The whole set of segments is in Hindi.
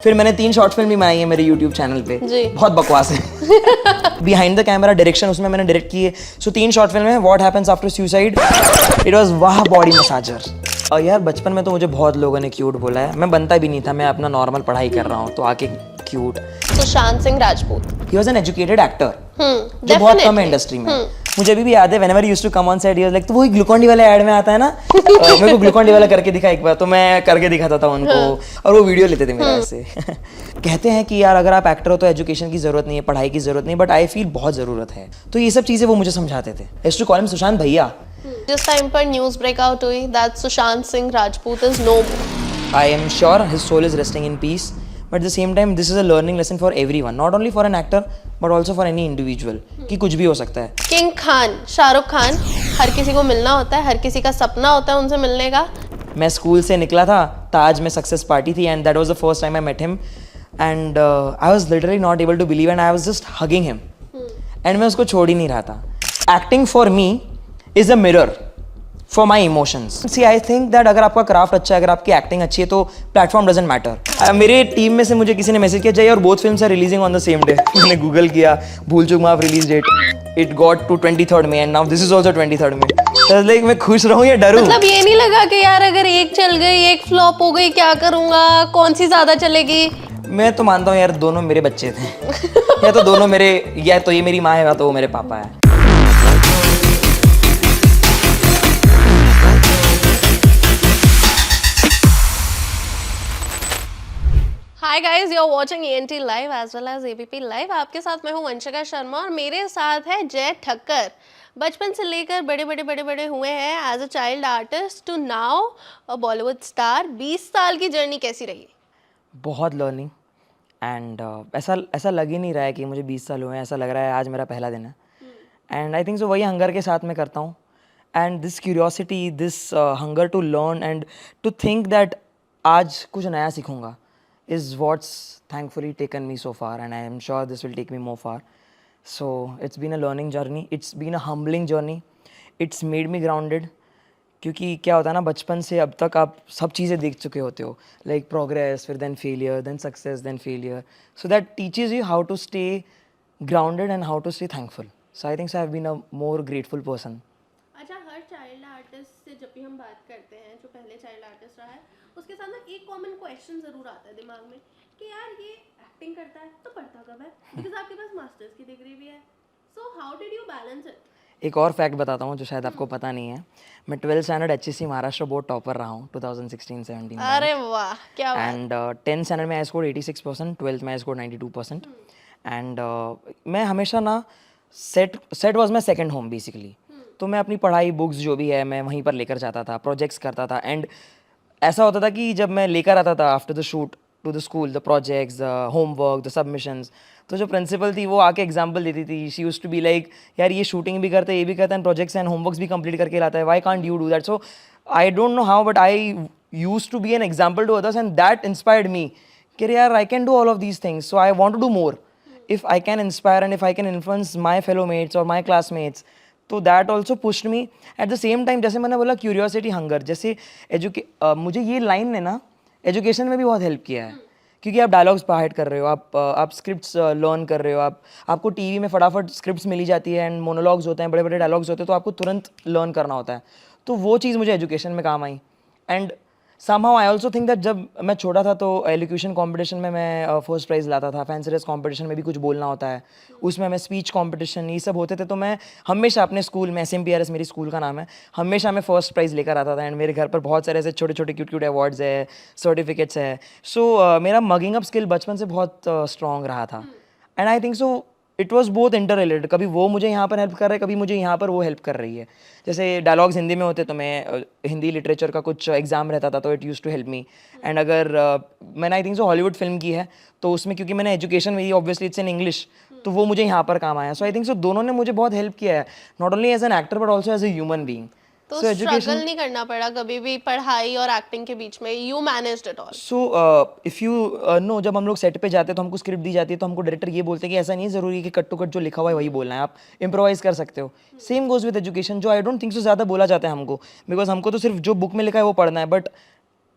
फिर मैंने 3 शॉर्ट फिल्म भी बनाई है मेरे YouTube चैनल पे जी। बहुत बकवास है बिहाइंड द कैमरा डायरेक्शन उसमें मैंने डायरेक्ट की है। सो 3 शॉर्ट फिल्म है। What happens after suicide, it was वाह बॉडी मसाजर। और यार बचपन में तो मुझे बहुत लोगों ने क्यूट बोला है, मैं बनता भी नहीं था, मैं अपना नॉर्मल पढ़ाई कर रहा हूँ तो आके cute. Sushant Singh Rajput he was an educated actor जो बहुत कम है इंडस्ट्री में। मुझे अभी भी याद है whenever he used to come on set he was like, तो वही ग्लूकॉन डी वाले ऐड में आता है ना मेरे को ग्लूकॉन डी वाला करके दिखा एक बार, तो मैं करके दिखाता था उनको और वो वीडियो लेते थे मेरे ऐसे कहते हैं कि यार अगर आप एक्टर हो तो एजुकेशन की जरूरत नहीं है, पढ़ाई की जरूरत नहीं, बट आई फील बहुत जरूरत है। तो ये सब चीजें वो मुझे समझाते थे। I used to call him Sushant भैया। जिस टाइम पर न्यूज ब्रेकआउट हुई that Sushant Singh Rajput is no more, I am sure his soul is resting in peace, but at the same time this is a learning lesson for everyone, not only for an actor but also for any individual कि कुछ भी हो सकता है। किंग खान शाहरुख खान, हर किसी को मिलना होता है, हर किसी का सपना होता है उनसे मिलने का। मैं स्कूल से निकला था, ताज में सक्सेस पार्टी थी and that was the first time I met him and I was literally not able to believe and I was just hugging him and मैं उसको छोड़ ही नहीं रहा था। Acting for me is a mirror for my emotions. See I think that अगर आपका क्राफ्ट अच्छा है, अगर आपकी एक्टिंग अच्छी है तो प्लेटफॉर्म डजंट मैटर। मेरे टीम में से मुझे किसी ने मैसेज किया, जय और both films are releasing on the same day. मैंने गूगल किया, Bhool Chuk Maaf release date, it got to 23rd में and now this is also 23rd में। तो लाइक मैं खुश रहूं या डरूं? मतलब ये नहीं लगा कि यार अगर एक चल गई एक फ्लॉप हो गई क्या करूंगा, कौन सी ज्यादा चलेगी? मैं तो मानता हूँ यार दोनों मेरे बच्चे थे या तो दोनों मेरे, या तो ये मेरी माँ है या तो वो मेरे पापा है। Hi guys, you are watching ENT live as well as ABP live. आपके साथ मैं हूं वंशिका शर्मा और मेरे साथ है जय ठक्कर। बचपन से लेकर बड़े हुए हैं as a child artist to now a Bollywood star. 20 साल की जर्नी कैसी रही? बहुत लर्निंग एंड ऐसा लग ही नहीं रहा है कि मुझे 20 साल हुए हैं, ऐसा लग रहा है आज मेरा पहला दिन है। एंड आई थिंक सो वही हंगर के साथ मैं करता हूँ and this curiosity, this hunger to learn and to think that आज कुछ नया सीखूंगा is what's thankfully taken me so far and I am sure this will take me more far. So it's been a learning journey, it's been a humbling journey, it's made me grounded क्योंकि क्या होता है ना, बचपन से अब तक आप सब चीज़ें देख चुके होते हो, लाइक प्रोग्रेस, फिर then failure, then success, then failure, so that teaches you how to stay grounded and how to stay thankful. So I think I have been a more grateful person. अच्छा, हर चाइल्ड आर्टिस्ट से जब भी हम बात करते हैं, जो पहले चाइल्ड आर्टिस्ट रहा है, उसके साथ ना एक कॉमन क्वेश्चन जरूर आता है दिमाग में कि यार ये एक्टिंग करता है तो पढ़ता कब है? बिकॉज़ आपके पास मास्टर्स की डिग्री भी है। So how did you balance it? एक और फैक्ट बताता हूँ जो शायद आपको पता नहीं है, मैं 12th standard HSC Maharashtra board topper रहा हूँ 2016-17 में। अरे वाह, क्या बात। एंड 10th स्टैंडर्ड में आई स्कोर 86%, 12th में आई स्कोर 92%। एंड मैं हमेशा ना set was my second home basically. तो मैं अपनी पढ़ाई, बुक्स जो भी है मैं वहीं पर लेकर जाता था, प्रोजेक्ट्स करता था एंड ऐसा होता था कि जब मैं लेकर आता था after the shoot to the school, the projects, the homework, the submissions, तो जो प्रिंसिपल थी वो आके एग्जाम्पल देती थी। She used to be like, यार ये शूटिंग भी करते हैं, ये भी करते हैं, प्रोजेक्ट्स एंड होमवर्क्स भी कंप्लीट करके लाता है, why can't you do that? So I don't know how but I used to be an example to others and that inspired me कि यार I can do all of these things, so I want to do more. if I can inspire and if I can influence my fellow mates or my classmates, तो that also pushed me at the same time। जैसे मैंने बोला क्यूरियोसिटी, हंगर, जैसे मुझे ये लाइन ने ना एजुकेशन में भी बहुत हेल्प किया है क्योंकि आप डायलॉग्स बाहर कर रहे हो, आप स्क्रिप्ट्स लर्न कर रहे हो, आपको टीवी में फटाफट स्क्रिप्ट्स मिली जाती है एंड मोनोलॉग्स होते हैं, बड़े डायलॉग्स होते हैं, तो आपको तुरंत लर्न करना होता है। तो वो चीज़ मुझे एजुकेशन में काम आई। And somehow I also think that जब मैं छोटा था तो एलोक्यूशन कंपटीशन में मैं फर्स्ट प्राइज़ लाता था, फैंसी ड्रेस कंपटीशन में भी कुछ बोलना होता है, उसमें मैं स्पीच कंपटीशन, ये सब होते थे, तो मैं हमेशा अपने स्कूल में, SMPRS मेरी स्कूल का नाम है, हमेशा मैं फर्स्ट प्राइज़ लेकर आता था एंड मेरे घर पर बहुत सारे ऐसे छोटे छोटे क्यूट अवार्ड्स है, सर्टिफिकेट्स है। सो मेरा मगिंग अप स्किल बचपन से बहुत स्ट्रॉन्ग रहा था and I think so it was both inter related. कभी वो मुझे यहाँ पर हेल्प कर रहा है, कभी मुझे यहाँ पर वो हेल्प कर रही है। जैसे डायलॉग्स हिंदी में होते तो मैं हिंदी लिटरेचर का कुछ एग्जाम रहता था तो it use to help me. And अगर मैंने I think so Hollywood film की है तो उसमें क्योंकि मैंने एजुकेशन मेरी ऑब्वियसली इट्स इन इंग्लिश, तो वो मुझे यहाँ पर काम आया। सो आई थिंक सो दोनों ने मुझे बहुत हेल्प किया है, not only as an actor but also as a human being. तो स्ट्रगल नहीं करना पड़ा कभी भी पढ़ाई और एक्टिंग के बीच में? You managed it all? So if you know, जब हम लोग सेट पे जाते हैं तो हमको स्क्रिप्ट दी जाती है तो हमको डायरेक्टर ये बोलते हैं कि ऐसा नहीं है ज़रूरी कि कट टू कट जो लिखा हुआ है वही बोलना है, आप इम्प्रोवाइज़ कर सकते हो। सेम गोज विद एजुकेशन, जो आई डोंट थिंक सो ज़्यादा बोला जाता है हमको, बिकॉज हमको तो सिर्फ जो बुक में लिखा है वो पढ़ना है, बट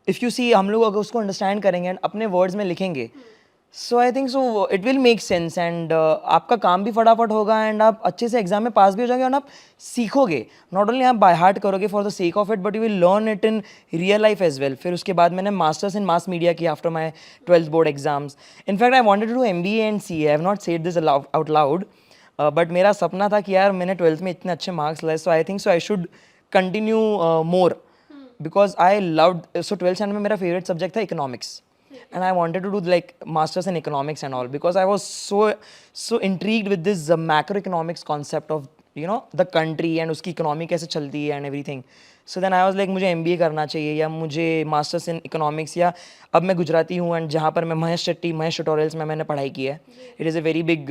इफ़ यू सी हम लोग अगर उसको अंडरस्टैंड करेंगे एंड अपने वर्ड्स में लिखेंगे, so I think so it will make sense and आपका काम भी फटाफट होगा एंड आप अच्छे से एग्जाम में पास भी हो जाओगे और आप सीखोगे, नॉट ओनली आप बाय हार्ट करोगे for the sake of it but you will learn it in real life as well. फिर उसके बाद मैंने मास्टर्स इन मास मीडिया किया after my 12th board exams. In fact I wanted to do MBA and CA. I have not said this out loud but मेरा सपना था कि यार मैंने 12th में इतने अच्छे मार्क्स लाए, so I think so I should continue more because I loved. So 12th standard में मेरा फेवरेट सब्जेक्ट था economics and I wanted to do like masters in economics and all because I was so intrigued with this macroeconomics concept of the country and उसकी economy कैसे चलती है and everything. So then I was like मुझे MBA करना चाहिए या मुझे masters in economics, या अब मैं गुजराती हूँ एंड जहाँ पर मैं महेश ट्यूटोरियल्स में मैंने पढ़ाई की है. It is a very big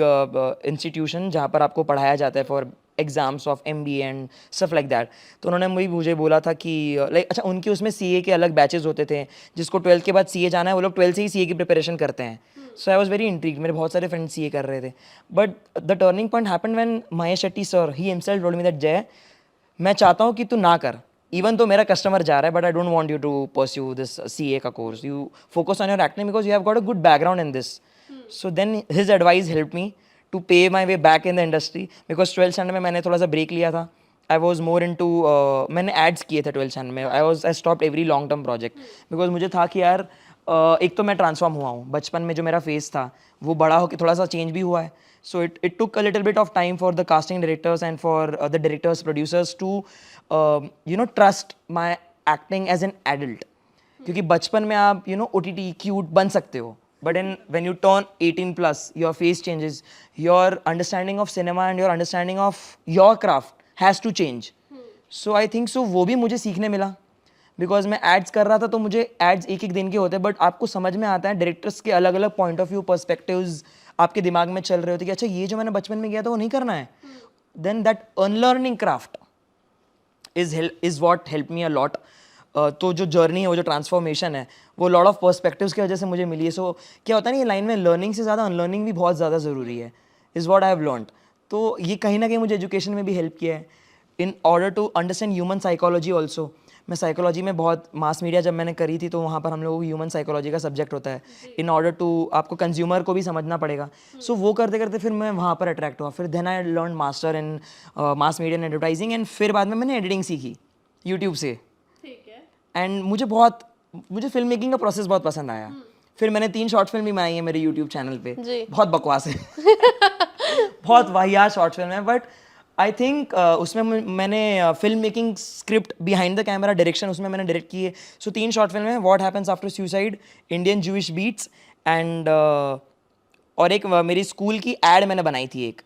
institution जहाँ पर आपको पढ़ाया जाता है for exams of MBA and stuff like that. तो उन्होंने मुझे बोला था कि लाइक अच्छा उनके उसमें CA के अलग बैचेस होते थे, जिसको 12th के बाद CA जाना है वो लोग 12th से ही CA की प्रिपरेशन करते हैं. So I was very intrigued. मेरे बहुत सारे फ्रेंड्स CA कर रहे थे but the turning point happened when Mahesh Shetty sir he himself told me that जय मैं चाहता हूँ कि तू ना कर, इवन तो मेरा कस्टमर जा रहा है but I don't want you to pursue this CA का कोर्स. You focus on your acting because you have got a good background in this. So then his advice help me to pay my way back in the industry because 12th standard में मैंने थोड़ा सा ब्रेक लिया था. I was more in to मैंने एड्स किए थे 12th स्टैंडर्ड में. I stopped every long term project because मुझे था कि यार एक तो मैं ट्रांसफॉर्म हुआ हूँ. बचपन में जो मेरा फेस था वो बड़ा होकर थोड़ा सा चेंज भी हुआ है. So it took a little bit of time for the casting directors and for the directors producers to trust my acting as an adult. क्योंकि बचपन में आप OTT क्यूट बन सकते हो but when you turn 18 plus your face changes, your understanding of cinema and your understanding of your craft has to change. So I think so वो भी मुझे सीखने मिला बिकॉज मैं एड्स कर रहा था तो मुझे एड्स एक दिन के होते हैं बट आपको समझ में आता है डायरेक्टर्स के अलग अलग पॉइंट ऑफ व्यू पर्सपेक्टिव्स आपके दिमाग में चल रहे होते कि अच्छा ये जो मैंने बचपन में किया था वो नहीं करना है. Then that unlearning craft is what help me a lot. तो जो जर्नी है वो जो ट्रांसफॉर्मेशन है वो लॉट ऑफ पर्सपेक्टिव्स की वजह से मुझे मिली है. सो क्या होता है ना ये लाइन में लर्निंग से ज़्यादा अनलर्निंग भी बहुत ज़्यादा ज़रूरी है, is what I have learned. तो ये कहीं ना कहीं मुझे एजुकेशन में भी हेल्प किया है in order to understand human psychology also. मैं साइकोलॉजी में बहुत मास मीडिया जब मैंने करी थी तो वहाँ पर हम लोगों को ह्यूमन साइकोलॉजी का सब्जेक्ट होता है. इन ऑर्डर टू आपको कंज्यूमर को भी समझना पड़ेगा. सो वो करते करते फिर मैं वहाँ पर अट्रैक्ट हुआ. फिर then I learn master in mass media and advertising and फिर बाद में मैंने एडिटिंग सीखी यूट्यूब से. एंड मुझे फिल्म मेकिंग का प्रोसेस बहुत पसंद आया. फिर मैंने 3 शॉर्ट फिल्म भी बनाई है मेरे यूट्यूब चैनल पे. बहुत बकवास है बहुत वाहियात शॉर्ट फिल्म है बट आई थिंक उसमें मैंने film making script behind the camera direction उसमें मैंने डायरेक्ट की है. सो 3 शॉर्ट फिल्म है, what happens after suicide, Indian Jewish beats and और एक मेरी स्कूल की एड मैंने बनाई थी एक.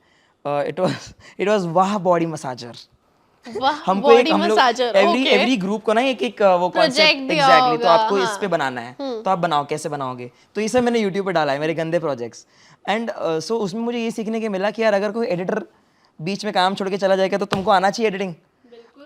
इट वाज वाह बॉडी मसाजर. हमको एक हम लोग एवरी ग्रुप को ना एक वो कॉन्सेप्ट एग्जैक्टली तो आपको इस पे बनाना है तो आप बनाओ, कैसे बनाओगे. तो ये सब मैंने यूट्यूब पे डाला है मेरे गंदे प्रोजेक्ट्स. एंड सो उसमें मुझे ये सीखने के मिला कि यार अगर कोई एडिटर बीच में काम छोड़ के चला जाएगा तो तुमको आना चाहिए एडिटिंग.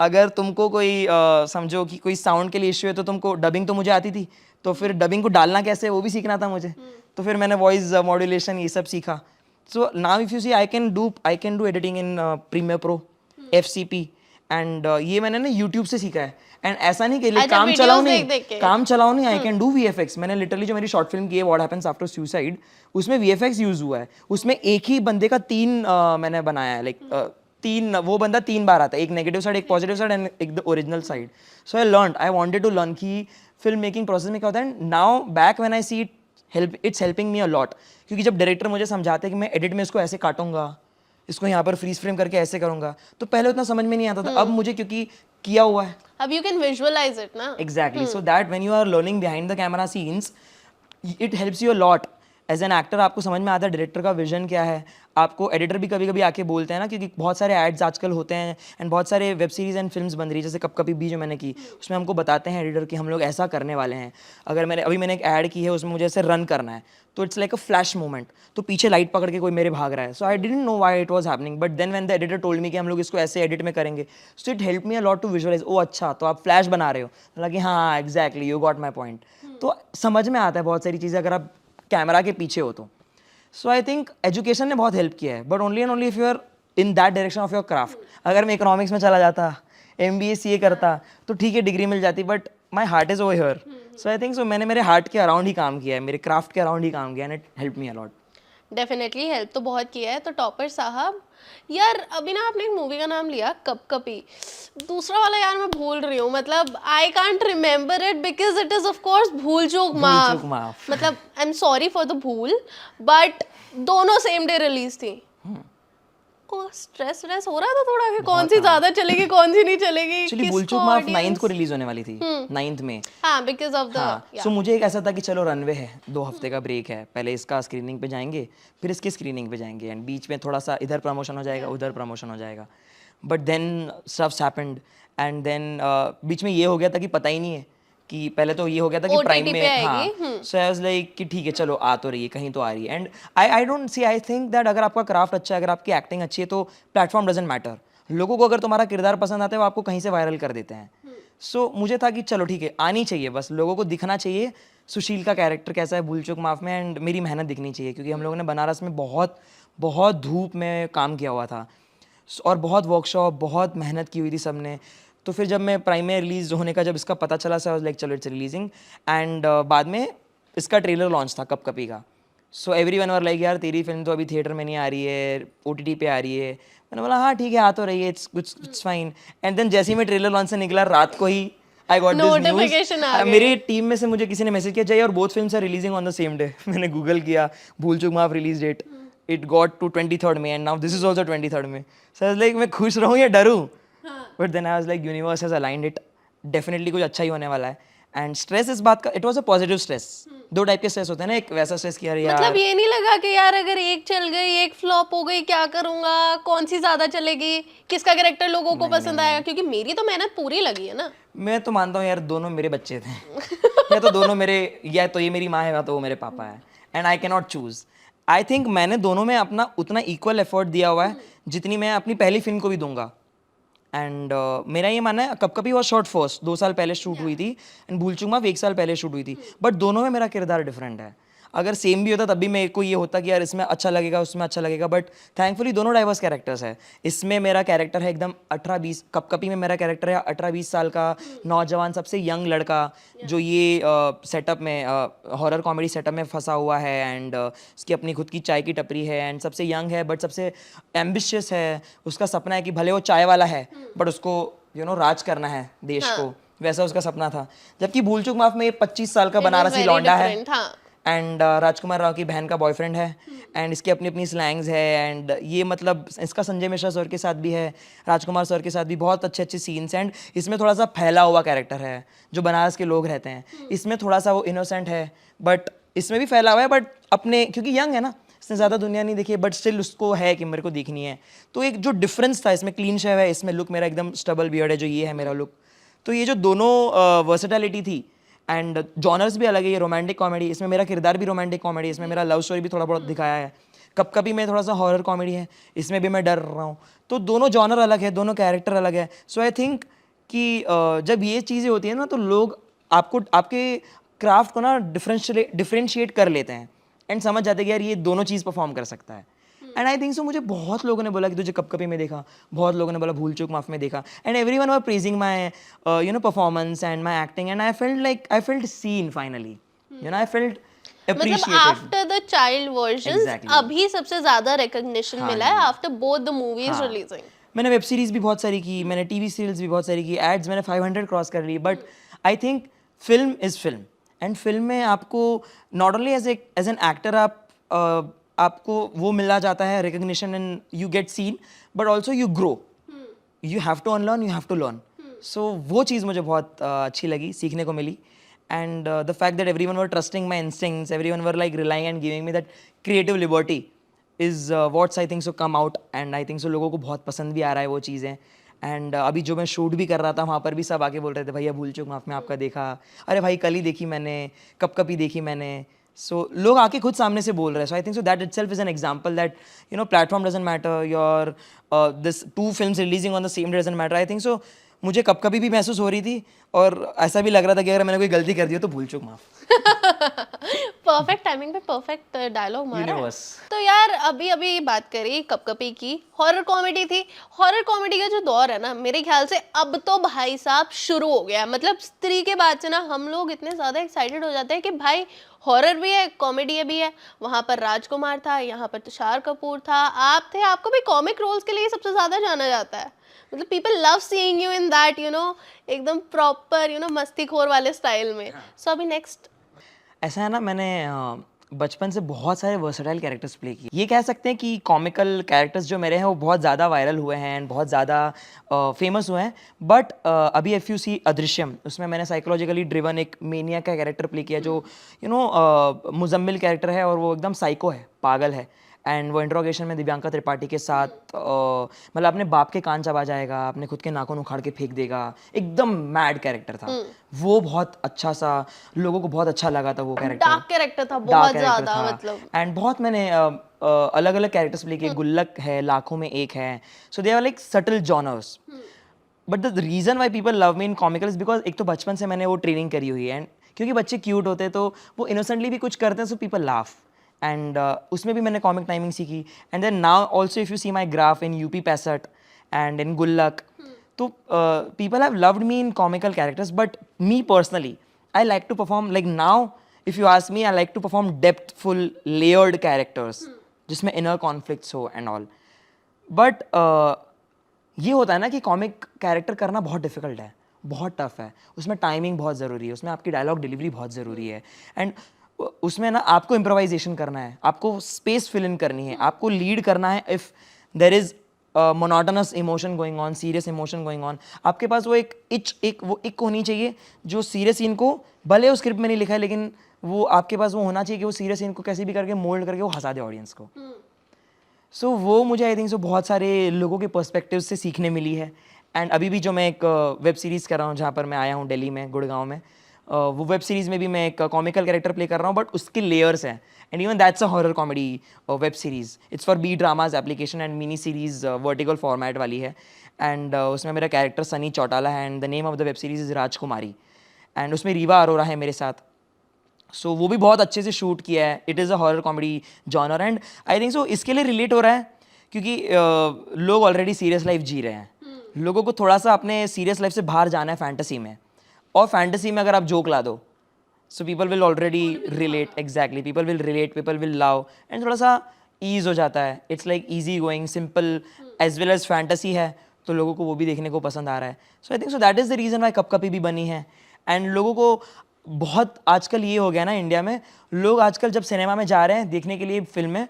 अगर तुमको कोई समझो कि कोई साउंड के लिए इश्यू है तो तुमको डबिंग तो मुझे आती थी तो फिर डबिंग को डालना कैसे वो भी सीखना था मुझे. तो फिर मैंने वॉइस मॉड्यूलेशन ये सब सीखा. So now if you see I can do editing in premiere pro, FCP and ये मैंने ना यूट्यूब से सीखा है. एंड ऐसा नहीं कि काम चलाओ नहीं आई कैन डू VFX. मैंने लिटरली जो मेरी शॉर्ट फिल्म की है व्हाट हैपेंस आफ्टर सुसाइड उसमें VFX यूज हुआ है. उसमें एक ही बंदे का 3 मैंने बनाया है लाइक 3 वो बंदा 3 बार आता है, एक नेगेटिव साइड, एक पॉजिटिव साइड एंड एक the original side. So I wanted to learn कि फिल्म मेकिंग प्रोसेस में क्या होता है. Now back when I see it's helping me a lot. क्योंकि जब डायरेक्टर मुझे समझाते हैं कि मैं एडिट में इसको ऐसे काटूंगा, इसको यहाँ पर फ्रीज फ्रेम करके ऐसे करूंगा, तो पहले उतना समझ में नहीं आता था. अब मुझे क्योंकि किया हुआ है अब यू कैन विजुअलाइज इट ना. Exactly. So that when you are learning behind the camera scenes it helps you a lot. As an actor आपको समझ में आता है डायरेक्टर का विजन क्या है. आपको एडिटर भी कभी कभी आके बोलते हैं ना, क्योंकि बहुत सारे एड्स आजकल होते हैं एंड बहुत सारे वेब सीरीज एंड फिल्म्स बन रही है जैसे कब कभी भी जो मैंने की, उसमें हमको बताते हैं एडिटर कि हम लोग ऐसा करने वाले हैं. अगर मैंने एक ऐड की है उसमें मुझे ऐसे रन करना है तो it's like a flash moment. तो पीछे लाइट पकड़ के कोई मेरे भाग रहा है. So I didn't know why it was happening but then when the editor told me कि हम लोग इसको ऐसे एडिट में करेंगे so it help me a lot to visualise. ओ अच्छा तो आप फ्लैश बना रहे हो. हालांकि हाँ exactly you got my point. तो समझ में आता है बहुत सारी चीज़ें अगर आप कैमरा के पीछे हो तो. सो आई थिंक एजुकेशन ने बहुत हेल्प किया है but only and only if you are in that direction of your craft. अगर मैं इकोनॉमिक्स में चला जाता, MBA CA करता तो ठीक है डिग्री मिल जाती but my heart is over here. So I think सो मैंने मेरे हार्ट के अराउंड ही काम किया है, मेरे क्राफ्ट के अराउंड ही काम किया है, and it help me a lot. Definitely help तो बहुत किया है। तो टॉपर साहब यार, अभी ना आपने एक मूवी का नाम लिया कप कपी, दूसरा वाला यार मैं भूल रही हूँ, मतलब I can't remember it because it is of course भूल चूक माफ। माफ। मतलब I am sorry for the भूल, बट दोनों सेम डे रिलीज थी। स्ट्रेस व्रेस हो रहा था थोड़ा कि कौन सी ज्यादा चलेगी कौन सी नहीं चलेगी, एक्चुअली भूल चूक माफ 9th को रिलीज होने वाली थी, 9th में। हाँ, बिकॉज ऑफ द हाँ, सो मुझे एक ऐसा था कि चलो रनवे है, 2 हफ्ते का ब्रेक है, पहले इसका स्क्रीनिंग पे जाएंगे, फिर इसकी स्क्रीनिंग पे जाएंगे, एंड बीच में थोड़ा सा इधर प्रमोशन हो जाएगा, उधर प्रमोशन हो जाएगा। But then stuffs happened, and then बीच में ये हो गया था कि पता ही नहीं है कि पहले तो ये हो गया था कि OTT प्राइम पे में, आएगी। हाँ, सो आई वाज लाइक कि ठीक है चलो आ तो रही है, कहीं तो आ रही है। And I don't see, I think that अगर आपका क्राफ्ट अच्छा है, अगर आपकी एक्टिंग अच्छी है, तो प्लेटफॉर्म डजंट मैटर। लोगों को अगर तुम्हारा किरदार पसंद आता है वो आपको कहीं से वायरल कर देते हैं। सो मुझे था कि चलो ठीक है, आनी चाहिए, बस लोगों को दिखना चाहिए सुशील का कैरेक्टर कैसा है भूल चूक माफ में, एंड मेरी मेहनत दिखनी चाहिए, क्योंकि हम लोगों ने बनारस में बहुत बहुत धूप में काम किया हुआ था और बहुत वर्कशॉप, बहुत मेहनत की हुई थी सबने। तो फिर जब मैं प्राइम में रिलीज होने का जब इसका पता चला, सो आई वाज लाइक चलो इट्स रिलीजिंग, एंड बाद में इसका ट्रेलर लॉन्च था कप कपी का। सो एवरीवन वर लाइक यार तेरी फिल्म तो अभी थिएटर में नहीं आ रही है, OTT पे आ रही है। मैंने बोला हाँ ठीक है आ तो रही है, इट्स फाइन। एंड देन जैसे ही मैं ट्रेलर लॉन्च से निकला रात को ही आई गॉट दिस Notification आ न्यूज़। गई। मेरी टीम में से मुझे किसी ने मैसेज किया जय और both films are releasing on the same day. मैंने गूगल किया Bhool Chuk Maaf release date, it got to 23rd में, and now this is also 23rd में। सो लाइक मैं खुश रहूँ या डरूँ, but then I was like universe has aligned it, definitely कुछ अच्छा ही होने वाला है। एंड स्ट्रेस इस बात का, it was a positive stress. 2 type के स्ट्रेस होते हैं ना, एक वैसा स्ट्रेस कि यार मतलब ये नहीं लगा कि यार अगर एक चल गई एक फ्लॉप हो गई क्या करूंगा, कौन सी ज्यादा चलेगी, किसका कैरेक्टर लोगों को पसंद आएगा, क्योंकि मेरी तो मेहनत पूरी लगी है ना। मैं तो मानता हूँ यार दोनों मेरे बच्चे थे। या तो दोनों मेरे, या तो ये मेरी माँ है या तो वो मेरे पापा है, and I can not choose. I think मैंने दोनों में अपना उतना इक्वल एफर्ट दिया हुआ है जितनी मैं अपनी पहली फिल्म को भी दूंगा। एंड मेरा ये मानना है कप कपी वॉज शॉट फर्स्ट, 2 साल पहले शूट हुई थी, एंड भूल चूक माफ 1 साल पहले शूट हुई थी, बट दोनों में मेरा किरदार डिफरेंट है। अगर सेम भी होता तब भी मेरे को ये होता कि यार इसमें अच्छा लगेगा उसमें अच्छा लगेगा, बट थैंकफुली दोनों डाइवर्स कैरेक्टर्स है। इसमें मेरा कैरेक्टर है एकदम 18-20, कप कपी में मेरा कैरेक्टर है 18-20 साल का नौजवान, सबसे यंग लड़का जो ये सेटअप में हॉरर कॉमेडी सेटअप में फंसा हुआ है, एंड उसकी अपनी खुद की चाय की टपरी है, एंड सबसे यंग है बट सबसे एम्बिशियस है। उसका सपना है कि भले वो चाय वाला है बट उसको राज करना है देश को, वैसा उसका सपना था। जबकि भूल चूक माफ में ये 25 साल का बनारसी लौंडा है, एंड राजकुमार राव की बहन का बॉयफ्रेंड है, एंड इसकी अपनी अपनी स्लैंग्स है, एंड ये मतलब इसका संजय मिश्रा सर के साथ भी है, राजकुमार सर के साथ भी बहुत अच्छे अच्छे सीन्स, एंड इसमें थोड़ा सा फैला हुआ कैरेक्टर है जो बनारस के लोग रहते हैं। इसमें थोड़ा सा वो इनोसेंट है बट इसमें भी फैला हुआ है, बट अपने क्योंकि यंग है ना, इसने ज़्यादा दुनिया नहीं देखी है, बट स्टिल उसको है कि मेरे को देखनी है। तो एक जो डिफरेंस था, इसमें क्लीन शेव है, इसमें लुक मेरा एकदम स्टबल बियर्ड है जो ये है मेरा लुक। तो ये जो दोनों वर्सेटैलिटी थी, एंड जॉनर्स भी अलग है, ये रोमांटिक कॉमेडी, इसमें मेरा किरदार भी रोमांटिक कॉमेडी, इसमें मेरा लव स्टोरी भी थोड़ा बहुत दिखाया है। कब कभी में थोड़ा सा हॉरर कॉमेडी है, इसमें भी मैं डर रहा हूँ। तो दोनों जॉनर अलग है, दोनों कैरेक्टर अलग है। सो आई थिंक कि जब ये चीज़ें होती हैं ना, तो लोग आपको आपके क्राफ्ट को ना डिफ्रेंशिएट कर लेते हैं एंड समझ जाते हैं कि यार ये दोनों चीज़ परफॉर्म कर सकता है। एंड आई थिंक सो मुझे बहुत लोगों ने बोला कि तुझे कप कपी में देखा, बहुत लोगों ने बोला भूल चूक माफ में देखा, and everyone were praising my performance and my acting, and I felt seen finally, I felt मतलब appreciated. After the child version Exactly. अभी सबसे ज्यादा रिकॉग्निशन मिला है after both the movies releasing. मैंने वेब सीरीज भी बहुत सारी की, मैंने टीवी सीरियल्स भी बहुत सारी की, एड्स मैंने 500 क्रॉस कर ली, but I think film is film, and film में आपको not only as an actor आपको वो मिला जाता है recognition and you get seen, but also you grow, you have to unlearn, you have to learn. So वो चीज़ मुझे बहुत अच्छी लगी, सीखने को मिली, and the fact that everyone were trusting my instincts, everyone were like relying and giving me that creative liberty is what's I think so come out, and I think so लोगों को बहुत पसंद भी आ रहा है वो चीज़ें। एंड अभी जो मैं शूट भी कर रहा था वहाँ पर भी सब आके बोल रहे थे भैया भूल चूक माफ में आपका देखा, अरे भाई कल ही देखी मैंने, कब कभी देखी मैंने। सो लोग आके खुद सामने से बोल रहे हैं। So I think so that itself is an example that platform doesn't matter, your this 2 films releasing on the same day doesn't matter. I think so मुझे कब कभी भी महसूस हो रही थी और ऐसा भी लग रहा था कि अगर मैंने कोई गलती कर दी हो तो भूल चूक माफ। परफेक्ट टाइमिंग पे परफेक्ट डायलॉग मारा है। यूनिवर्स। तो यार अभी अभी बात करी कपकपी की, हॉरर कॉमेडी थी। हॉरर कॉमेडी का जो दौर है ना, मेरे ख्याल से अब तो भाई साहब शुरू हो गया है। मतलब स्त्री के बाद से ना हम लोग इतने ज्यादा एक्साइटेड हो जाते हैं कि भाई हॉरर भी है, कॉमेडी भी है। वहां पर राजकुमार था, यहाँ पर तुषार कपूर था, आप थे। आपको भी कॉमिक रोल्स के लिए सबसे ज्यादा जाना जाता है। मतलब people love seeing you in that, you know, एकदम प्रॉपर, यू नो, मस्तीखोर वाले स्टाइल में। सो अभी नेक्स्ट ऐसा है ना, मैंने बचपन से बहुत सारे वर्सेटाइल कैरेक्टर्स प्ले किए। ये कह सकते हैं कि कॉमिकल कैरेक्टर्स जो मेरे हैं वो बहुत ज़्यादा वायरल हुए हैं एंड बहुत ज़्यादा फेमस हुए हैं। बट अभी इफ़ यू सी अदृश्यम, उसमें मैंने साइकोलॉजिकली ड्रिवन एक मेनिया का कैरेक्टर प्ले किया जो मुजम्मिल कैरेक्टर है और वो एकदम साइको है, पागल है। एंड वो इंट्रोगेशन में दिव्यांका त्रिपाठी के साथ मतलब अपने बाप के कान चबा जाएगा, अपने खुद के नाखून उखाड़ के फेंक देगा, एकदम मैड कैरेक्टर था वो। बहुत अच्छा सा, लोगों को बहुत अच्छा लगा था वो कैरेक्टर। डार्क कैरेक्टर था बहुत ज्यादा, मतलब एंड बहुत मैंने अलग अलग कैरेक्टर्स प्ले किए। गुल्लक है, लाखों में एक है। So they are like subtle genres. But the reason why people love me in comical is because एक तो बचपन से मैंने वो ट्रेनिंग करी हुई है एंड क्योंकि बच्चे क्यूट होते हैं तो वो इनोसेंटली भी कुछ करते हैं, सो पीपल लाफ। एंड उसमें भी मैंने कॉमिक टाइमिंग सीखी। And then now also if you see my graph in UP 65 and in Gullak, तो people have loved me in comical characters, but me personally, I like to perform, like now if you ask me, I like to perform depthful layered characters जिसमें inner conflicts हो and all. But ये होता है ना कि कॉमिक कैरेक्टर करना बहुत डिफिकल्ट है, बहुत टफ है। उसमें टाइमिंग बहुत ज़रूरी है, उसमें आपकी डायलॉग डिलीवरी बहुत ज़रूरी है। एंड उसमें ना आपको इम्प्रोवाइजेशन करना है, आपको स्पेस फिल इन करनी है, आपको लीड करना है। If there is monotonous emotion going on, serious emotion going on, आपके पास वो वो इक होनी चाहिए जो सीरियस सीन को, भले उस स्क्रिप्ट में नहीं लिखा है लेकिन वो आपके पास वो होना चाहिए कि वो सीरियस सीन को कैसे भी करके मोल्ड करके वो हंसा दे ऑडियंस को। सो वो मुझे आई थिंक सो बहुत सारे लोगों के पर्सपेक्टिव से सीखने मिली है। एंड अभी भी जो मैं एक वेब सीरीज़ कर रहा हूँ जहाँ पर मैं आया हूँ दिल्ली में, गुड़गांव में, वो वेब सीरीज़ में भी मैं एक कॉमिकल कैरेक्टर प्ले कर रहा हूँ, बट उसके लेयर्स हैं। And even that's a horror comedy web series. It's for B dramas application and mini series vertical format वाली है। एंड उसमें मेरा कैरेक्टर सनी चौटाला है and the name of the web series is Rajkumari. And उसमें रीवा अरोरा है मेरे साथ। सो वो भी बहुत अच्छे से शूट किया है। It is a horror comedy genre and I think सो इसके लिए रिलेट हो रहा है क्योंकि लोग ऑलरेडी सीरियस लाइफ जी रहे हैं। लोगों को थोड़ा सा अपने सीरियस लाइफ से बाहर जाना है फैंटेसी में, और फैंटेसी में अगर आप जोक ला दो so people will already relate. Exactly, people will relate, people will love and थोड़ा सा ईज हो जाता है। It's like easy going, simple as well as fantasy है, तो लोगों को वो भी देखने को पसंद आ रहा है। So I think so that is the reason why Kapkapi भी बनी है। एंड लोगों को बहुत आजकल ये हो गया ना इंडिया में, लोग आजकल जब सिनेमा में जा रहे हैं देखने के लिए फिल्में,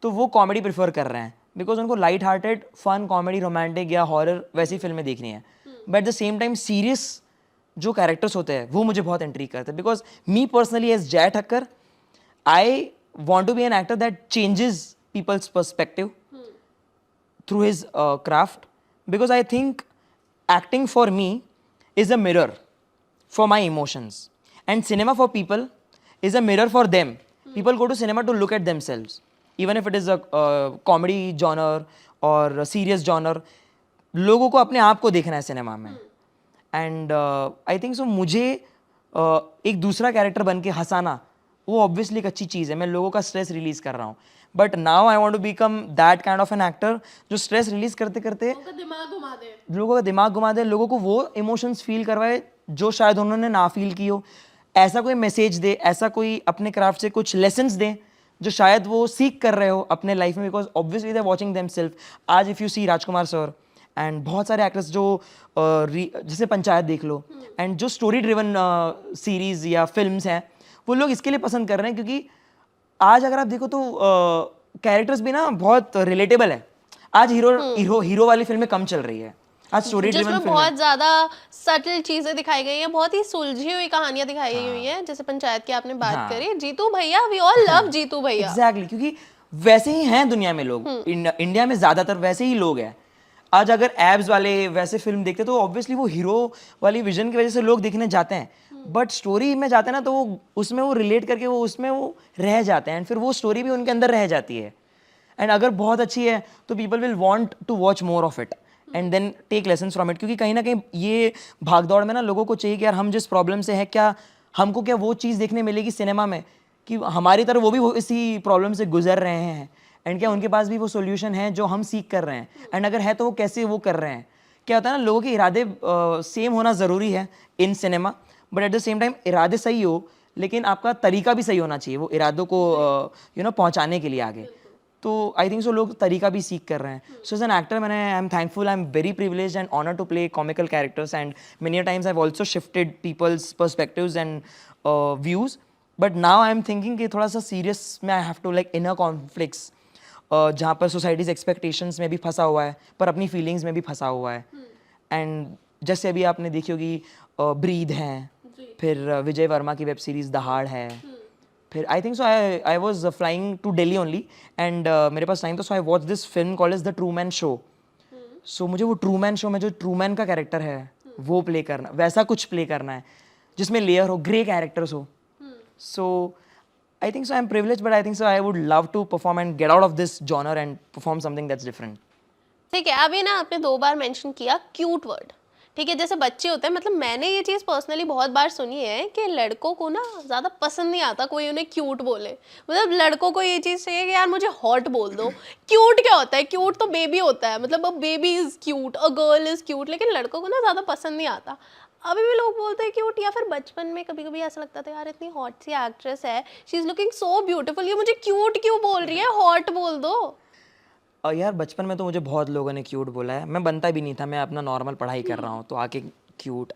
तो वो कॉमेडी प्रेफर कर रहे हैं बिकॉज उनको light hearted fun comedy romantic या हॉरर वैसी फिल्में देखनी है। But at the same time serious जो कैरेक्टर्स होते हैं वो मुझे बहुत इंट्रीग करते हैं because me personally as Jay Thakkar, I want to be an actor that changes people's perspective through his craft because I think acting for me is a mirror for my emotions and cinema for people is a mirror for them. People go to cinema to look at themselves, even if it is a comedy genre or a serious genre. लोगों को अपने आप को देखना है सिनेमा में एंड आई थिंक सो मुझे एक दूसरा कैरेक्टर बन के हंसाना वो ऑब्वियसली एक अच्छी चीज़ है। मैं लोगों का स्ट्रेस रिलीज कर रहा हूँ, but now I want to become that kind of an actor जो स्ट्रेस रिलीज करते करते उनका दिमाग घुमा दे, लोगों का दिमाग घुमा दे, लोगों को वो इमोशंस फील करवाए जो शायद उन्होंने ना फील की हो। ऐसा कोई मैसेज दे, ऐसा कोई अपने क्राफ्ट से कुछ लेसन्स दे जो शायद वो सीख कर रहे हो अपने लाइफ में, because obviously they watching them self. आज if you see Rajkumar sir and बहुत सारे एक्टर्स जो जैसे पंचायत देख लो एंड जो स्टोरी ड्रिवन सीरीज या फिल्म्स हैं, वो लोग इसके लिए पसंद कर रहे हैं क्योंकि आज अगर आप देखो तो कैरेक्टर्स भी ना बहुत रिलेटेबल है। आज हीरो वाली फिल्में कम चल रही है, आज स्टोरी ड्रिवन जिसमें फिल्म बहुत ज्यादा सटल चीजें दिखाई गई हैं, बहुत ही सुलझी हुई कहानियां दिखाई गई हुई हैं। जैसे पंचायत की आपने बात करी, जीतू भैया, वी ऑल लव जीतू भैया। एग्जैक्टली, क्योंकि वैसे ही हैं दुनिया में लोग। इंडिया में ज्यादातर वैसे ही लोग हैं। आज अगर एब्स वाले वैसे फिल्म देखते तो ऑब्वियसली वो हीरो वाली विजन की वजह से लोग देखने जाते हैं, बट स्टोरी में जाते हैं ना तो वो उसमें वो रिलेट करके वो उसमें वो रह जाते हैं एंड फिर वो स्टोरी भी उनके अंदर रह जाती है। एंड अगर बहुत अच्छी है तो people will want to watch more of it and then take lessons from it, क्योंकि कहीं ना कहीं ये भागदौड़ में ना लोगों को चाहिए कि यार हम जिस प्रॉब्लम से है, क्या हमको क्या वो चीज़ देखने मिलेगी सिनेमा में कि हमारी तरह वो भी इसी प्रॉब्लम से गुजर रहे हैं, एंड क्या उनके पास भी वो सोल्यूशन है जो हम सीख कर रहे हैं, एंड अगर है तो वो कैसे वो कर रहे हैं. क्या होता है ना, लोगों के इरादे सेम होना ज़रूरी है in cinema, but at the same time इरादे सही हो लेकिन आपका तरीका भी सही होना चाहिए वो इरादों को पहुंचाने के लिए आगे. तो आई थिंक सो लोग तरीका भी सीख कर रहे हैं. सो एज एन एक्टर मैंने I am thankful, I am very privileged and honour to play comical characters, and many times I have also shifted people's perspectives and views. But now I am thinking कि थोड़ा सा सीरियस में I have to like inner conflicts, जहाँ पर सोसाइटीज एक्सपेक्टेशंस में भी फंसा हुआ है पर अपनी फीलिंग्स में भी फंसा हुआ है. एंड जैसे अभी आपने देखी होगी ब्रीद है, फिर विजय वर्मा की वेब सीरीज दहाड़ है, फिर I think so I was flying to Delhi only, and मेरे पास टाइम था, so I watch this film called is the Truman show. So मुझे वो ट्रूमैन शो में जो ट्रूमैन का कैरेक्टर है वो प्ले करना, वैसा कुछ प्ले करना है जिसमें लेयर हो, ग्रे कैरेक्टर्स हो. सो I think so I'm privileged, but I think so I would love to perform and get out of this genre and perform something that's different. ठीक है, अभी ना आपने 2 बार मेंशन किया क्यूट वर्ड. ठीक है, जैसे बच्चे होते हैं, मतलब मैंने ये चीज़ पर्सनली बहुत बार सुनी है कि लड़कों को ना ज़्यादा पसंद नहीं आता कोई उन्हें क्यूट बोले. मतलब लड़कों को ये चीज़ चाहिए कि यार मुझे हॉट बोल दो. क्यूट क्या होता है? क्यूट तो बेबी होता है, मतलब a baby is cute, a girl is cute, लेकिन लड़कों को ना ज़्यादा पसंद नहीं आता. अभी भी लोग बोलते हैं क्यूट, या फिर बचपन में कभी कभी ऐसा लगता था यार इतनी हॉट सी एक्ट्रेस है, she is looking so beautiful, ये मुझे क्यूट क्यों बोल रही है, हॉट बोल दो. और यार बचपन में तो मुझे बहुत लोगों ने क्यूट बोला है, मैं बनता भी नहीं था, मैं अपना नॉर्मल पढ़ाई कर रहा हूँ तो आके क्यूट.